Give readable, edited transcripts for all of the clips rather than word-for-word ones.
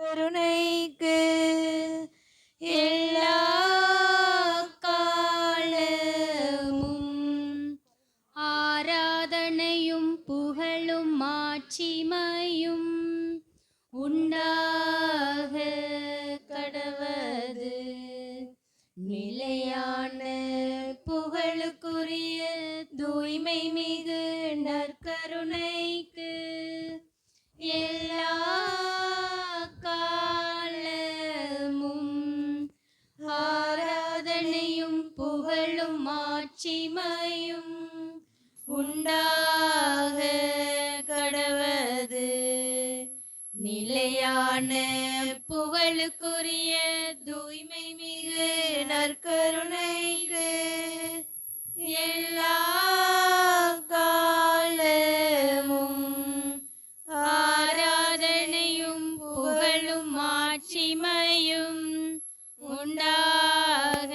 கருணைக்கு எல்லா காலமும் ஆராதனையும் புகழும் மாட்சிமையும் உண்டாக கடவது. நிலையான புகழுக்குரிய தூய்மை மிகு நற்கருணைக்கு எல்லா காலமும் ஆராதனையும் புகழும் மாட்சிமையும் உண்டாக கடவது. நிலையான புகழுக்குரிய தூய்மை மிகு நற்கருணைக்கு எல்லா காலமும் ஆராதனையும் புகழும் மாட்சிமையும் உண்டாக.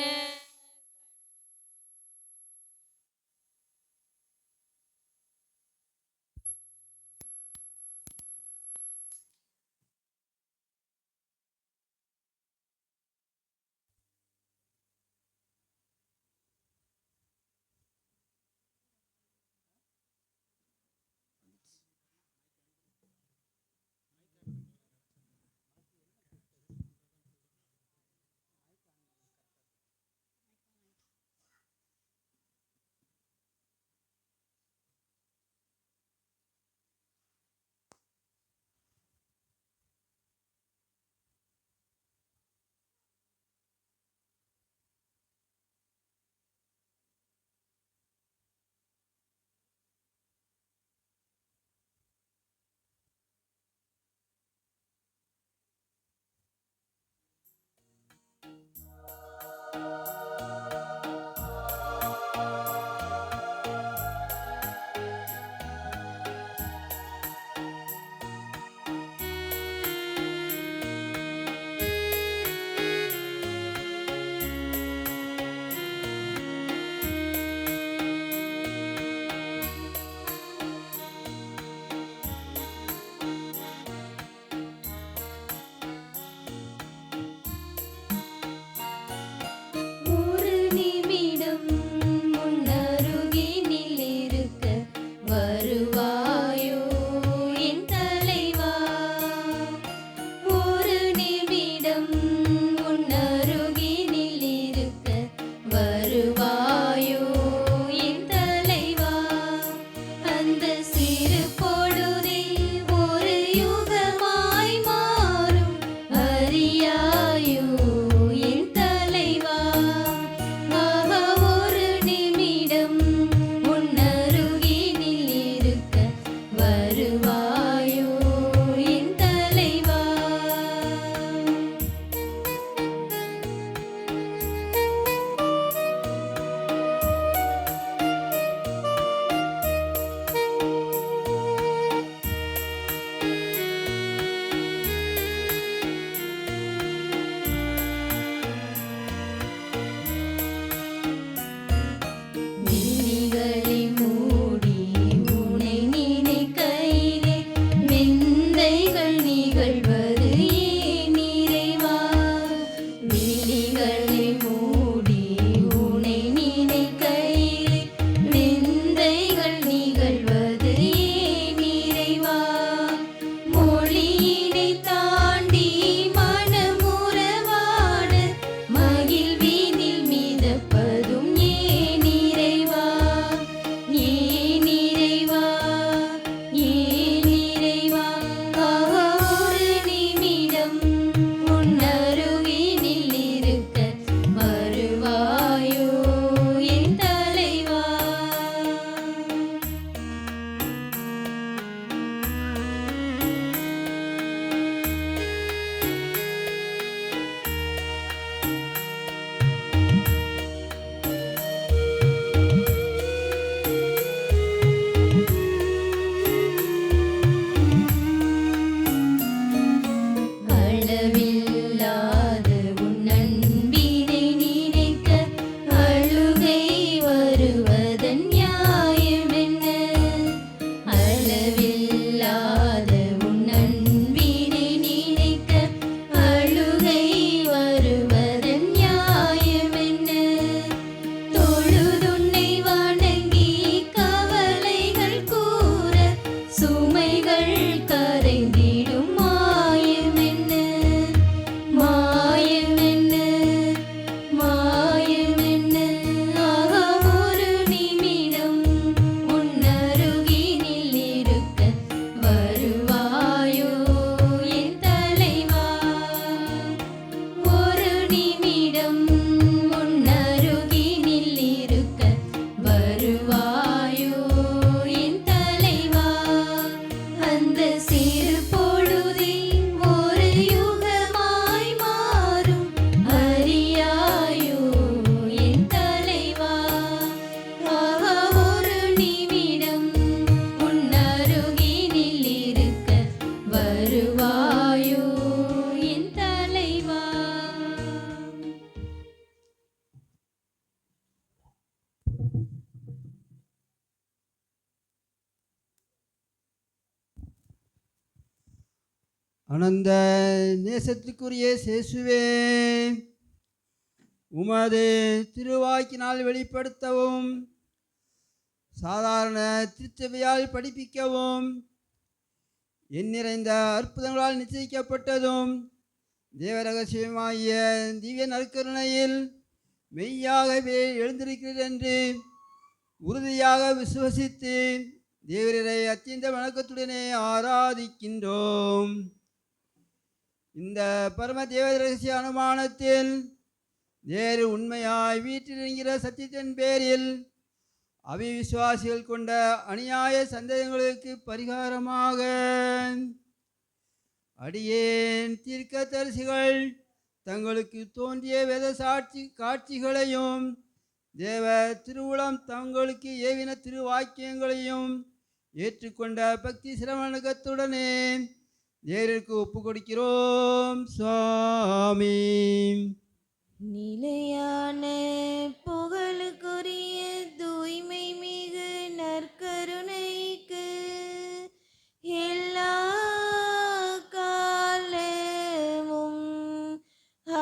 கரைந்திடும் மாயமென்ன மாயமென்ன மாயமென்ன ஆகா ஒரு நிமிடம் உன்னருகினில் இருக்க வருவாயோ என் தலைவா ஒரு நிமிடம் உன்னருகினில் இருக்க வருவாயோ என் தலைவா அந்த சிறு பொழுதே ஒரு யுகமாய் மாறும் அறியாயோ என் தலைவா ஆஹா ஒரு நிமிடம் உன்னருகினில் இருக்க வருவாயோ என் தலைவா. அனந்த நேசத்துக்குரிய சேசுவே, உமது திருவாக்கினால் வெளிப்படுத்தவும் சாதாரண திருச்சபையால் படிப்பிக்கவும் என் நிறைந்த அற்புதங்களால் நிச்சயிக்கப்பட்டதும் தேவரகசியமாகிய திவ்ய நற்கருணையில் மெய்யாகவே எழுந்திருக்கிறது என்று உறுதியாக விசுவசித்து தேவரை அத்தியந்த வணக்கத்துடனே ஆராதிக்கின்றோம். இந்த பரம தேவ ரகசிய அனுமானத்தில் வேறு உண்மையாய் வீற்றிருக்கிற சத்தியத்தின் பேரில் அவிவிசுவாசிகள் கொண்ட அநியாய சந்தேகங்களுக்கு பரிகாரமாக அடியேன் தீர்க்கதரிசிகள் தங்களுக்கு தோன்றிய வேத காட்சிகளையும் தேவ திருவுளம் தங்களுக்கு ஏவின திருவாக்கியங்களையும் ஏற்றுக்கொண்ட பக்தி சிரவணகத்துடனே தேவருக்கு ஒப்பு கொடுக்கிறோம். சுவாமி. நிலையான புகழுக்குரிய தூய்மை மிகு நற்கருணைக்கு எல்லா காலமும்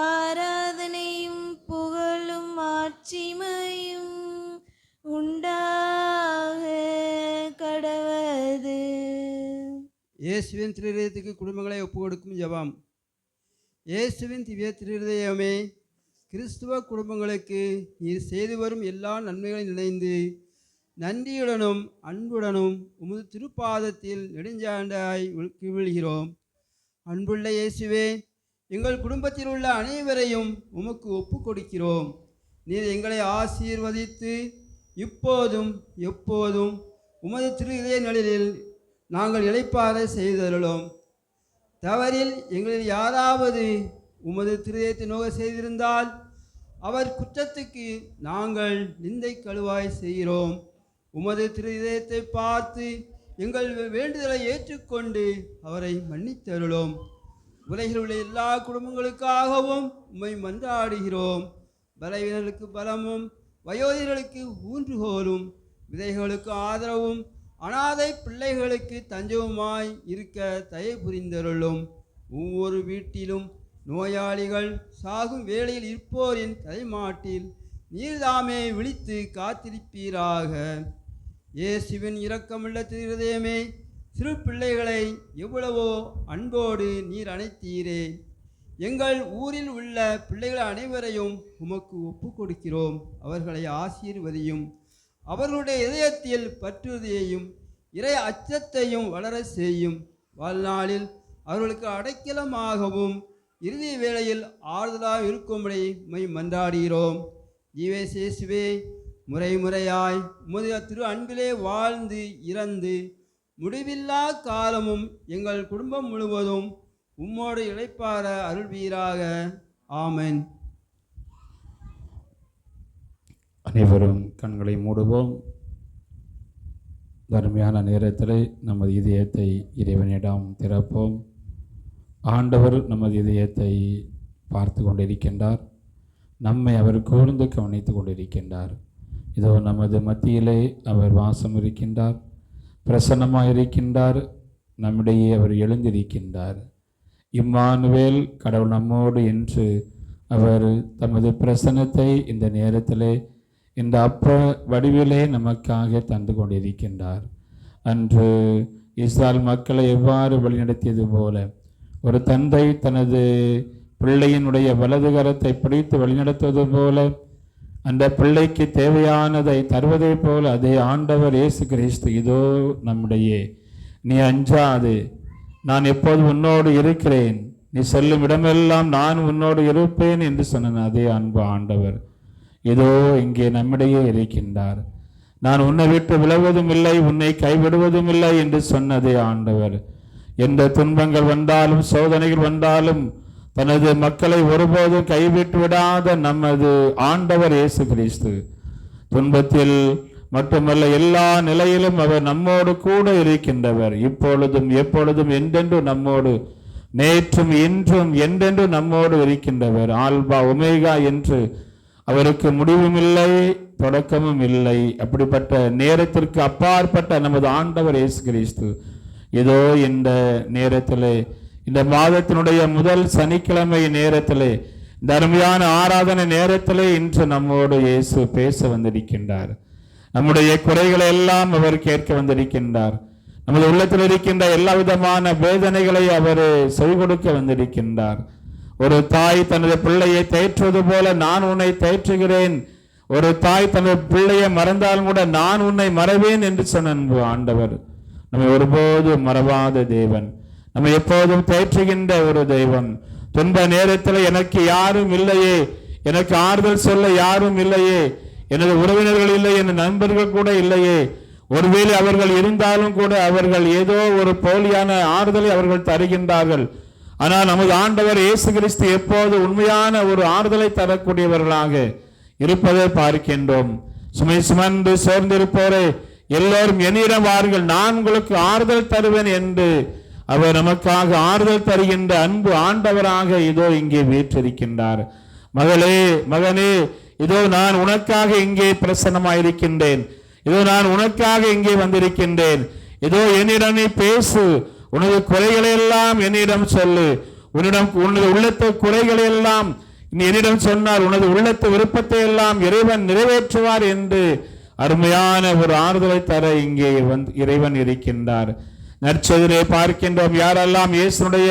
ஆராதனையும் புகழும் ஆட்சிமையும் உண்டாக கடவது. இயேசுவின் திருஹதயத்துக்கு குடும்பங்களை ஒப்பு கொடுக்கும் ஜெபம். இயேசுவின் திவ்ய திருஹதயமே, கிறிஸ்துவ குடும்பங்களுக்கு நீர் செய்து வரும் எல்லா நன்மைகளையும் நினைந்து நன்றியுடனும் அன்புடனும் உமது திருப்பாதத்தில் நெடுஞ்சாண்டாய் வீழ்கிறோம். அன்புள்ள இயேசுவே, எங்கள் குடும்பத்தில் உள்ள அனைவரையும் உமக்கு ஒப்பு கொடுக்கிறோம். நீர் எங்களை ஆசீர்வதித்து இப்போதும் எப்போதும் உமது திருஹதய நிழலில் நாங்கள் இளைப்பாற செய்தருளோம். தவறில் எங்களில் யாராவது உமது திருஹதயத்தை நோக செய்திருந்தால் அவர் குற்றத்துக்கு நாங்கள் நிந்தை கழுவாய் செய்கிறோம். உமது திருஹதயத்தை பார்த்து எங்கள் வேண்டுதலை ஏற்றுக்கொண்டு அவரை மன்னித்தருளோம். உலகில் உள்ள எல்லா குடும்பங்களுக்காகவும் உம்மை மன்றாடுகிறோம். பலவீனர்களுக்கு பலமும் வயோதிகர்களுக்கு ஊன்றுகோலும் விதைகளுக்கு ஆதரவும் அனாதை பிள்ளைகளுக்கு தஞ்சவுமாய் இருக்க தயை புரிந்தருளும். ஒவ்வொரு வீட்டிலும் நோயாளிகள் சாகும் வேளையில் இருப்போரின் தலைமாட்டில் நீர்தாமே விழித்து காத்திருப்பீராக. இயேசுவின் இரக்கமுள்ள திருஹதயமே, சிறு பிள்ளைகளை எவ்வளவோ அன்போடு நீர் அணைத்தீரே. எங்கள் ஊரில் உள்ள பிள்ளைகள் அனைவரையும் உமக்கு ஒப்பு கொடுக்கிறோம். அவர்களை ஆசீர்வதியும். அவர்களுடைய இதயத்தில் பற்றுறுதியையும் இறை அச்சத்தையும் வளர செய்யும். வாழ்நாளில் அவர்களுக்கு அடைக்கலமாகவும் இறுதி வேளையில் ஆறுதலாக இருக்கும்படி உம்மை மன்றாடுகிறோம். ஜீவேசுவே, முறை முறையாய் உமது திரு அன்பிலே வாழ்ந்து இறந்து முடிவில்லா காலமும் எங்கள் குடும்பம் முழுவதும் உம்மோடு இளைப்பாற அருள்வீராக. ஆமென். அனைவரும் கண்களை மூடுவோம். தர்மையான நேரத்தில் நமது இதயத்தை இறைவனிடம் திறப்போம். ஆண்டவர் நமது இதயத்தை பார்த்து கொண்டிருக்கின்றார். நம்மை அவர் கூர்ந்து கவனித்து கொண்டிருக்கின்றார். இதோ நமது மத்தியிலே அவர் வாசம் இருக்கின்றார், பிரசன்னமாக இருக்கின்றார். நம்மிடையே அவர் எழுந்திருக்கின்றார். இம்மானுவேல், கடவுள் நம்மோடு என்று அவர் தமது பிரசன்னத்தை இந்த நேரத்திலே இந்த அப்ப வடிவிலே நமக்காக தந்து கொண்டிருக்கின்றார். அன்று இஸ்ராயல் மக்களை எவ்வாறு வழிநடத்தியது போல ஒரு தந்தை தனது பிள்ளையினுடைய வலது கரத்தை பிடித்து வழிநடத்துவது போல அந்த பிள்ளைக்கு தேவையானதை தருவதை போல அதே ஆண்டவர் இயேசு கிறிஸ்து, இதோ நம்முடைய நீ அஞ்சாது, நான் எப்போது உன்னோடு இருக்கிறேன், நீ செல்லும் இடமெல்லாம் நான் உன்னோடு இருப்பேன் என்று சொன்ன அதே அன்பு ஆண்டவர் இதோ இங்கே நம்மிடையே இருக்கின்றார். நான் உன்னை விட்டு விலகுவதும் இல்லை, உன்னை கைவிடுவதும் இல்லை என்று சொன்னதே ஆண்டவர் எந்த துன்பங்கள் வந்தாலும் சோதனைகள் வந்தாலும் தனது மக்களை ஒருபோதும் கைவிட்டு விடாத நமது ஆண்டவர் இயேசு கிறிஸ்து துன்பத்தில் மட்டுமல்ல எல்லா நிலையிலும் அவர் நம்மோடு கூட இருக்கின்றவர். இப்பொழுதும் எப்பொழுதும் என்றென்றும் நம்மோடு, நேற்றும் இன்றும் என்றென்றும் நம்மோடு இருக்கின்றவர். ஆல்பா ஒமேகா என்று அவருக்கு முடிவும் இல்லை தொடக்கமும் இல்லை. அப்படிப்பட்ட நேரத்திற்கு அப்பாற்பட்ட நமது ஆண்டவர் இயேசு கிறிஸ்து இதோ இந்த நேரத்திலே, இந்த மாதத்தினுடைய முதல் சனிக்கிழமை நேரத்திலே, இந்த அருமையான ஆராதனை நேரத்திலே இன்று நம்மோடு இயேசு பேச வந்திருக்கின்றார். நம்முடைய குறைகளை எல்லாம் அவர் கேட்க வந்திருக்கின்றார். நமது உள்ளத்தில் இருக்கின்ற எல்லா விதமான வேதனைகளை அவர் செவி கொடுக்க வந்திருக்கின்றார். ஒரு தாய் தனது பிள்ளையை தேற்றுவது போல நான் உன்னை தேற்றுகிறேன், ஒரு தாய் தனது பிள்ளையை மறந்தாலும் கூட நான் உன்னை மறவேன் என்று சொன்ன அன்பு ஆண்டவர் நம்மை ஒருபோதும் மறவாத தேவன், நம்மை எப்போதும் தேற்றுகின்ற ஒரு தெய்வம். துன்ப நேரத்தில் எனக்கு யாரும் இல்லையே, எனக்கு ஆறுதல் சொல்ல யாரும் இல்லையே, எனது உறவினர்கள் இல்லை, என் நண்பர்கள் கூட இல்லையே, ஒருவேளை அவர்கள் இருந்தாலும் கூட அவர்கள் ஏதோ ஒரு போலியான ஆறுதலை அவர்கள் தருகின்றார்கள். ஆனால் நமது ஆண்டவர் இயேசு கிறிஸ்து எப்போது உண்மையான ஒரு ஆறுதலை தரக்கூடியவர்களாக இருப்பதை பார்க்கின்றோம். சுமை சுமந்து சோர்ந்திருப்போரே எல்லோரும் என்னிடம் வாருங்கள், நான் உங்களுக்கு ஆறுதல் தருவேன் என்று அவர் நமக்காக ஆறுதல் தருகின்ற அன்பு ஆண்டவராக இதோ இங்கே வீற்றிருக்கின்றார். மகளே மகனே, இதோ நான் உனக்காக இங்கே பிரசன்னமாயிருக்கின்றேன், இதோ நான் உனக்காக இங்கே வந்திருக்கின்றேன், இதோ என்னிடம் நீ பேசு, உனது குறைகளை எல்லாம் என்னிடம் சொல்லு, உனது உள்ளத்து குறைகளை எல்லாம் நீ என்னிடம் சொன்னால் உனது உள்ளத்து விருப்பத்தை எல்லாம் இறைவன் நிறைவேற்றுவார் என்று அருமையான ஒரு ஆறுதலை தர இங்கே இறைவன் இருக்கின்றார். நற்செய்தியிலே பார்க்கின்றோம், யாரெல்லாம் இயேசுனுடைய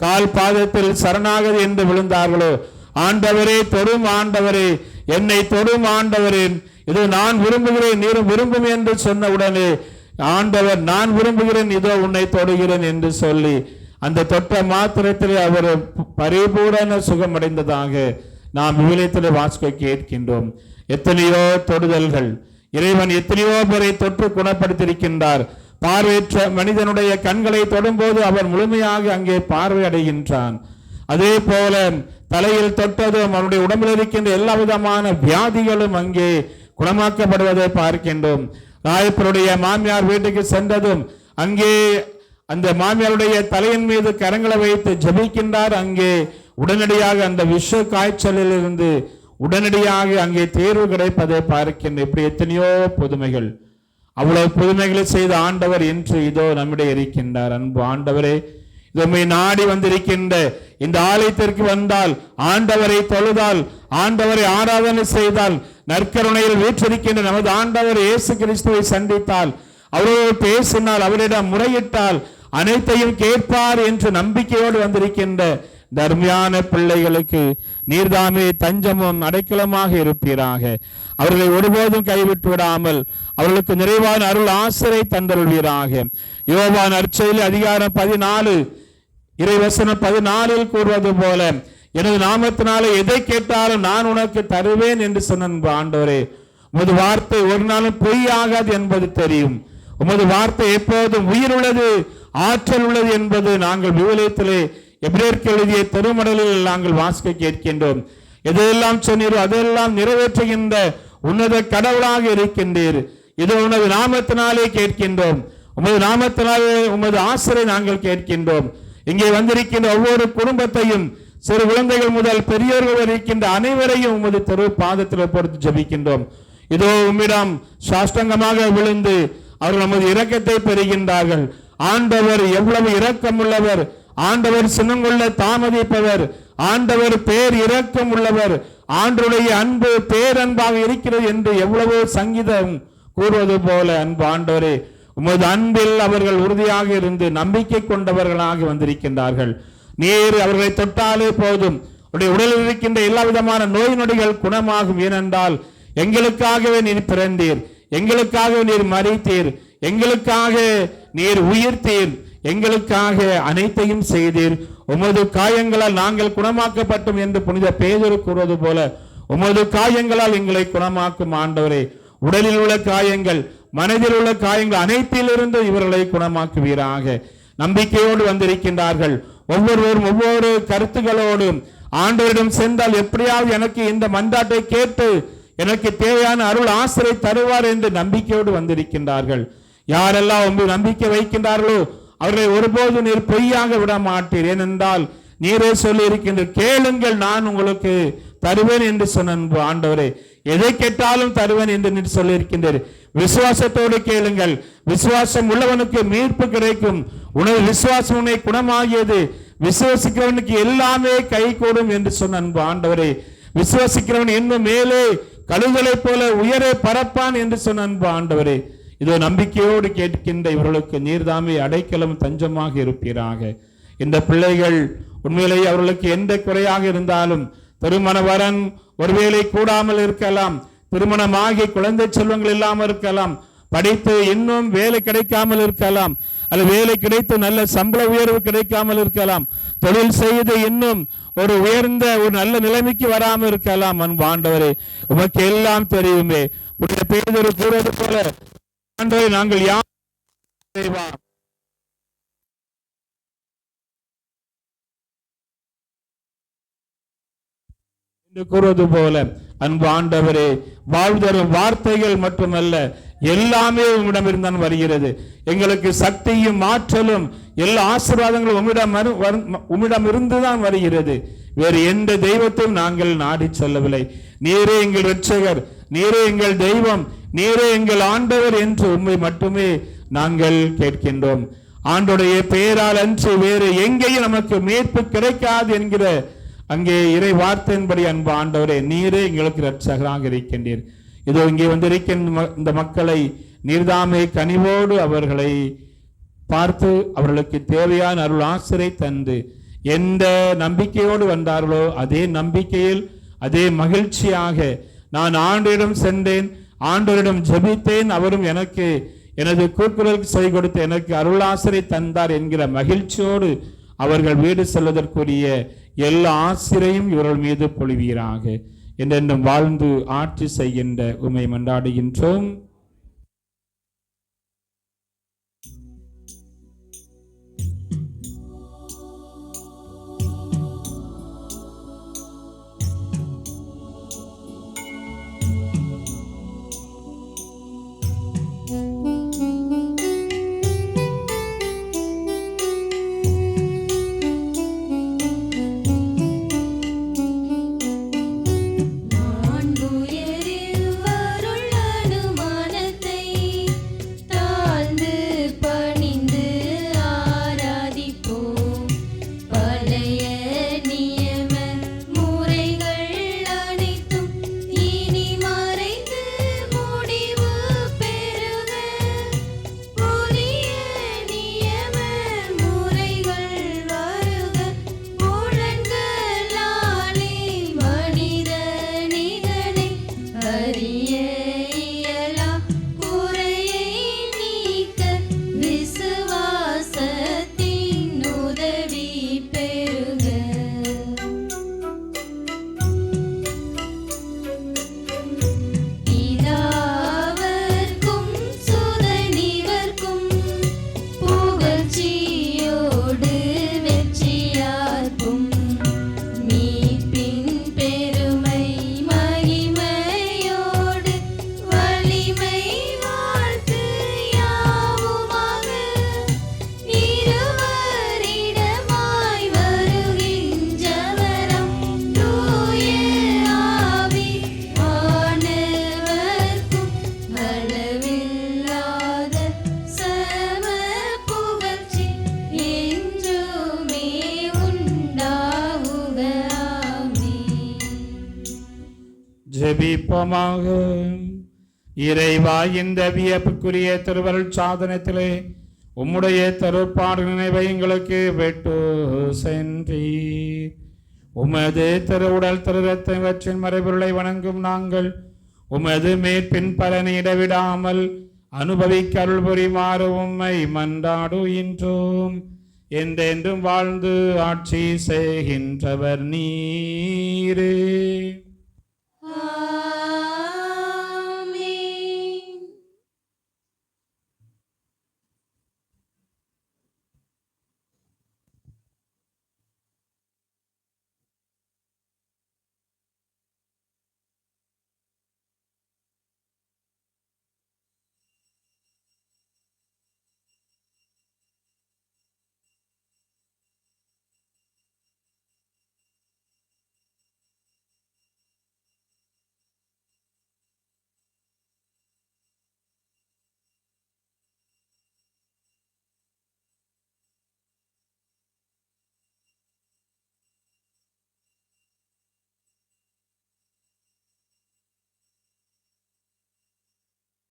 கால் பாதத்தில் சரணாகதி என்று விழுந்தார்களோ, ஆண்டவரே தொடும் ஆண்டவரே, என்னை தொடும் ஆண்டவரே, இதோ நான் விரும்புகிறேன் நீரும் விரும்பும் என்று சொன்ன உடனே ஆண்டவர் நான் விரும்புகிறேன் இதோ உன்னை தொடுகிறேன் என்று சொல்லி அந்த தொட்ட மாத்திரத்திலே அவர் பரிபூரண சுகமடைந்ததாக நாம் விவிலியத்திலே வாசிக்க கேட்கின்றோம். எத்தனையோ தொடுதல்கள், இறைவன் எத்தனையோ பேரை தொற்று குணப்படுத்தியிருக்கின்றார். பார்வையற்ற மனிதனுடைய கண்களை தொடும்போது அவர் முழுமையாக அங்கே பார்வை அடைகின்றான். அதே போல தலையில் தொட்டதும் அவனுடைய உடம்பில் இருக்கின்ற எல்லா விதமான வியாதிகளும் அங்கே குணமாக்கப்படுவதை பார்க்கின்றோம். ராயப்பருடைய மாமியார் வீட்டுக்கு சென்றதும் அங்கே அந்த மாமியாருடைய தலையின் மீது கரங்களை வைத்து ஜெபிக்கின்றார். அங்கே உடனடியாக அந்த விஷ காய்ச்சலில் இருந்து உடனடியாக அங்கே தேர்வு கிடைப்பதை பார்க்கின்ற இப்படி எத்தனையோ புதுமைகள், அவ்வளவு புதுமைகளை செய்த ஆண்டவர் என்று இதோ நம்மிடையே இருக்கின்றார். அன்பு ஆண்டவரே, இதனை நாடி வந்திருக்கின்ற இந்த ஆலயத்திற்கு வந்தால், ஆண்டவரை தொழுதால், ஆண்டவரை ஆராதனை செய்தால், நற்கருணையில் வீற்றிருக்கின்ற நமது ஆண்டவர் இயேசு கிறிஸ்துவை சந்தித்தால், அவரோடு பேசினால், அவரிடம் முறையிட்டால் அனைத்தையும் கேட்பார் என்று நம்பிக்கையோடு வந்திருக்கின்ற தர்மியான பிள்ளைகளுக்கு நீர்தாமே தஞ்சமும் அடைக்கலமாக இருப்பீராக. அவர்களை ஒருபோதும் கைவிட்டு விடாமல் அவர்களுக்கு நிறைவான அருள் ஆசிரை தந்தருள்வீராக. யோவான் நற்செய்தி அதிகாரம் 14 இறைவசனம் 14 கூறுவது போல, எனது நாமத்தினாலே எதை கேட்டாலும் நான் உனக்கு தருவேன் என்று சொன்ன ஆண்டவரே, உமது வார்த்தை ஒரு நாளும் பொய்யாகாது என்பது தெரியும். உமது வார்த்தை எப்போதும் உயிர் உள்ளது, ஆற்றல் உள்ளது என்பது நாங்கள் விவிலியத்திலே எபிரேயருக்கு எழுதிய திருமடலில் நாங்கள் வாசிக்க கேட்கின்றோம். எதையெல்லாம் சொன்னீரோ அதையெல்லாம் நிறைவேற்றுகின்ற உன்னத கடவுளாக இருக்கின்றீர். இது உனது நாமத்தினாலே கேட்கின்றோம், உமது நாமத்தினாலே உமது ஆசிரை நாங்கள் கேட்கின்றோம். இங்கே வந்திருக்கின்ற ஒவ்வொரு குடும்பத்தையும், சிறு குழந்தைகள் முதல் பெரியோர்கள் இருக்கின்ற அனைவரையும் உமது திரு பாதத்தில் பொறுத்து ஜெபிக்கின்றோம். இதோ உம்மிடம் சாஷ்டங்கமாக விழுந்து அவர்கள் நமது இரக்கத்தை பெறுகின்றார்கள். ஆண்டவர் எவ்வளவு இரக்கம் உள்ளவர், ஆண்டவர் சினங்கொள்ள தாமதிப்பவர், ஆண்டவர் பேர் இரக்கம் உள்ளவர், ஆண்டவருடைய அன்பு பேரன்பாக இருக்கிறது என்று எவ்வளவோ சங்கீதம் கூறுவது போல, அன்பு ஆண்டவரே, உமது அன்பில் அவர்கள் உறுதியாக இருந்து நம்பிக்கை கொண்டவர்களாக வந்திருக்கின்றார்கள். நீர் அவர்களை தொட்டாலே போதும், உடலில் இருக்கின்ற எல்லா விதமான நோய் நொடிகள் குணமாகும். ஏனென்றால் எங்களுக்காகவே நீர் பிறந்தீர், எங்களுக்காக நீர் மரித்தீர், எங்களுக்காக நீர் உயிர்த்தீர், எங்களுக்காக அனைத்தையும் செய்தீர். உமது காயங்களால் நாங்கள் குணமாக்கப்பட்டோம் என்று புனித பேதுரு கூறுவது போல உமது காயங்களால் எங்களை குணமாக்கும் ஆண்டவரே. உடலில் உள்ள காயங்கள், மனதில் உள்ள காயங்கள் அனைத்திலிருந்து இவர்களை குணமாக்குவீராக. நம்பிக்கையோடு வந்திருக்கின்றார்கள். ஒவ்வொருவரும் ஒவ்வொரு கருத்துக்களோடு ஆண்டவரிடம் சென்றால் எப்படியாவது எனக்கு இந்த மன்றாட்டை கேட்டு எனக்கு தேவையான அருள் ஆசிரை தருவார் என்று நம்பிக்கையோடு வந்திருக்கின்றார்கள். யாரெல்லாம் உங்கள் நம்பிக்கை வைக்கின்றார்களோ அவர்களை ஒருபோது நீர் பொய்யாக விட மாட்டீர். ஏனென்றால் நீரே சொல்லி இருக்கின்ற கேளுங்கள் நான் உங்களுக்கு தருவேன் என்று சொன்ன ஆண்டவரே. எதை கேட்டாலும் தருவேன் என்று நீர் சொல்லி இருக்கின்றார். விசுவாசத்தோடு கேளுங்கள், விசுவாசம் உள்ளவனுக்கு மீட்பு கிடைக்கும். உனது விசுவாசம் உன்னை குணமாகியது, விசுவாசிக்கிறவனுக்கு எல்லாமே கை கூடும் என்று சொன்ன அன்பு ஆண்டவரே. விசுவாசிக்கிறவன் இன்னும் மேலே கழுகுகளை போல உயரே பறப்பான் என்று சொன்ன அன்பு ஆண்டவரே. இதோ நம்பிக்கையோடு கேட்கின்ற இவர்களுக்கு நீர்தாமே அடைக்கலம் தஞ்சமாக இருப்பீராக. இந்த பிள்ளைகள் உண்மையிலேயே அவர்களுக்கு எந்த குறையாக இருந்தாலும், திருமண வரன் ஒருவேளை கூடாமல் இருக்கலாம், திருமணமாகி குழந்தை செல்வங்கள் இல்லாமல் இருக்கலாம், படித்து இன்னும் வேலை கிடைக்காமல் இருக்கலாம், அல்லது வேலை கிடைத்து நல்ல சம்பள உயர்வு கிடைக்காமல் இருக்கலாம், தொழில் செய்து இன்னும் ஒரு உயர்ந்த ஒரு நல்ல நிலைமைக்கு வராமல் இருக்கலாம். அன்பு ஆண்டவரே, உமக்கு எல்லாம் தெரியுமே. புனித பேதுரு கூறுவது போல ஆண்டவரே, நாங்கள் யார் என்று கூறுவது போல அன்பு ஆண்டவரே, வாழ்தரும் வார்த்தைகள் மட்டுமல்ல எல்லாமே உம்மிடமிருந்தான் வருகிறது. எங்களுக்கு சக்தியும் ஆற்றலும் எல்லா ஆசீர்வாதங்களும் உம்மிடம் இருந்துதான் வருகிறது. வேறு எந்த தெய்வத்தையும் நாங்கள் நாடி செல்லவில்லை. நீரே எங்கள் இரட்சகர், நீரே எங்கள் தெய்வம், நீரே எங்கள் ஆண்டவர் என்று உண்மை மட்டுமே நாங்கள் கேட்கின்றோம். ஆண்டோடைய பெயரால் அன்று வேறு எங்கேயும் நமக்கு மீட்பு கிடைக்காது என்கிற அங்கே இறை வார்த்தையின்படி அன்பு ஆண்டவரே, நீரே எங்களுக்கு இரட்சகராக இருக்கின்றீர். இதோ இங்கே வந்திருக்கின்ற இந்த மக்களை நீர்தாமே கனிவோடு அவர்களை பார்த்து அவர்களுக்கு தேவையான அருள் ஆசிரை தந்து எந்த நம்பிக்கையோடு வந்தார்களோ அதே நம்பிக்கையில் அதே மகிழ்ச்சியாக நான் ஆண்டவரிடம் சென்றேன், ஆண்டவரிடம் ஜெபித்தேன், அவரும் எனக்கு எனது கூக்குரலுக்கு செவி கொடுத்து எனக்கு அருளாசிரை தந்தார் என்கிற மகிழ்ச்சியோடு அவர்கள் வீடு செல்வதற்குரிய எல்லா ஆசிரையும் இவர்கள் மீது பொழிவீராக. என்றென்றும் வாழ்ந்து ஆட்சி செய்கின்ற உம்மை மன்றாடுகின்றோம். ஜெபிப்போமாக. இறைவா, இந்த வியப்புக்குரிய திருவருள் சாதனத்திலே உம்முடைய தருப்பாடு நினைவை எங்களுக்கு விட்டு சென்றீர். உமது திருவுடல் திருரத்தம் இவற்றின் மறைபொருளை வணங்கும் நாங்கள் உமது மேற்பின் பலனை இடவிடாமல் அனுபவிக்க அருள் புரிமாறு உம்மை மன்றாடுகின்றோம். என்றென்றும் வாழ்ந்து ஆட்சி செய்கின்றவர் நீரே.